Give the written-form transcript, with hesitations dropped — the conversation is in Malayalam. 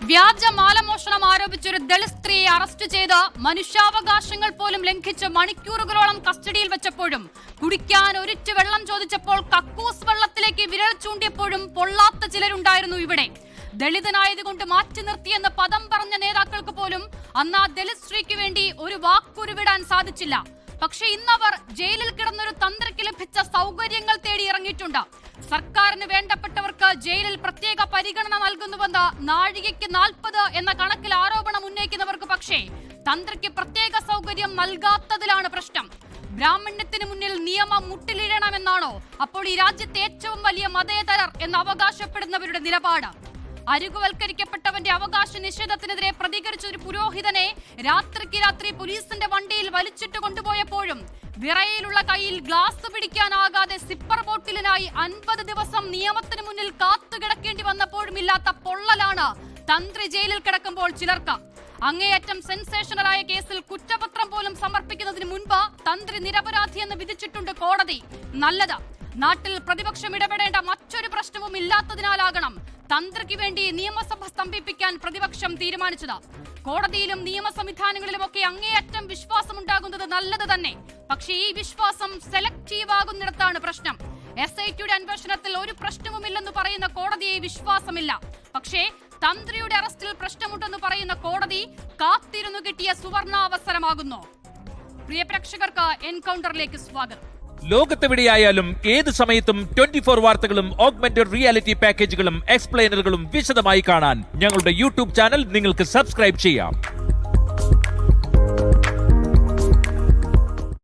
വ്യാജ മാലമോഷണം ആരോപിച്ചൊരു ദളിത് സ്ത്രീയെ അറസ്റ്റ് ചെയ്ത് മനുഷ്യാവകാശങ്ങൾ പോലും ലംഘിച്ച് മണിക്കൂറുകളോളം കസ്റ്റഡിയിൽ വെച്ചപ്പോഴും കുടിക്കാൻ ഒരിറ്റു വെള്ളം ചോദിച്ചപ്പോൾ കക്കൂസ് വെള്ളത്തിലേക്ക് വിരൽ ചൂണ്ടിയപ്പോഴും പൊള്ളാത്ത ചിലരുണ്ടായിരുന്നു ഇവിടെ. ദളിതനായതുകൊണ്ട് മാറ്റി നിർത്തിയെന്ന് പദം പറഞ്ഞ നേതാക്കൾക്ക് പോലും അന്ന് ആ ദളിത് സ്ത്രീക്ക് വേണ്ടി ഒരു വാക്കുരുവിടാൻ സാധിച്ചില്ല. പക്ഷെ ഇന്നവർ ജയിലിൽ കിടന്നൊരു തന്ത്രിക്ക് ലഭിച്ച സൗകര്യങ്ങൾ തേടി ഇറങ്ങിയിട്ടുണ്ട്. സർക്കാരിന് വേണ്ടപ്പെട്ടവർക്ക് ജയിലിൽ പ്രത്യേക പരിഗണന നൽകുന്നുവെന്ന് നാഴികയ്ക്ക് 40 എന്ന കണക്കിൽ ആരോപണം ഉന്നയിക്കുന്നവർക്ക് പക്ഷേ തന്ത്രിക്ക് പ്രത്യേക സൗകര്യം നൽകാത്തതിലാണ് പ്രശ്നം. ബ്രാഹ്മണ്യത്തിന് മുന്നിൽ നിയമം മുട്ടിലിഴണമെന്നാണോ അപ്പോൾ ഈ രാജ്യത്തെ ഏറ്റവും വലിയ മതേതരർ എന്ന് അവകാശപ്പെടുന്നവരുടെ നിലപാട്? അരികുവൽക്കരിക്കപ്പെട്ടവന്റെ അവകാശ നിഷേധത്തിനെതിരെ പ്രതികരിച്ച ഒരു പുരോഹിതനെ രാത്രിക്ക് രാത്രി പോലീസിന്റെ വണ്ടിയിൽ വലിച്ചിട്ട് കൊണ്ടുപോയപ്പോഴും വിറയിലുള്ള കയ്യിൽ ഗ്ലാസ് പിടിക്കാനാകാതെ സിപ്പർ ബോട്ടിലിനായി 50 ദിവസം നിയമത്തിന് മുന്നിൽ കാത്തുകിടക്കേണ്ടി വന്നപ്പോഴും ഇല്ലാത്ത പൊള്ളലാണ് തന്ത്രി ജയിലിൽ കിടക്കുമ്പോൾ ചിലർക്ക്. അങ്ങേയറ്റം സെൻസേഷണലായ കേസിൽ കുറ്റപത്രം പോലും സമർപ്പിക്കുന്നതിന് മുൻപ് തന്ത്രി നിരപരാധിയെന്ന് വിധിച്ചിട്ടുണ്ട് കോടതി. നല്ലത്. നാട്ടിൽ പ്രതിപക്ഷം ഇടപെടേണ്ട മറ്റൊരു പ്രശ്നവും ഇല്ലാത്തതിനാലാകണം തന്ത്രിക്ക് വേണ്ടി നിയമസഭ സ്തംഭിപ്പിക്കാൻ പ്രതിപക്ഷം തീരുമാനിച്ചത്. കോടതിയിലും നിയമ സംവിധാനങ്ങളിലുമൊക്കെ അങ്ങേയറ്റം വിശ്വാസമുണ്ടാകുന്നത് നല്ലത് തന്നെ. പക്ഷേ ഈ വിശ്വാസം സെലക്റ്റീവ് ആകുന്നിടത്താണ് പ്രശ്നം. SITയുടെ അന്വേഷണത്തിൽ ഒരു പ്രശ്നവുമില്ലെന്ന് പറയുന്ന കോടതിയെ വിശ്വാസമില്ല. പക്ഷേ തന്ത്രിയുടെ അറസ്റ്റിൽ പ്രശ്നമുണ്ടെന്ന് പറയുന്ന കോടതി കാത്തിരുന്നു കിട്ടിയ സുവർണാവസരമാകുന്നു. പ്രിയ പ്രേക്ഷകർക്ക് എൻകൗണ്ടറിലേക്ക് സ്വാഗതം. ലോകത്തെവിടെയായാലും ഏത് സമയത്തും 24 വാർത്തകളും ഓഗ്മെന്റഡ് റിയാലിറ്റി പാക്കേജുകളും എക്സ്പ്ലെയിനറുകളും വിശദമായി കാണാൻ ഞങ്ങളുടെ യൂട്യൂബ് ചാനൽ നിങ്ങൾക്ക് സബ്സ്ക്രൈബ് ചെയ്യാം.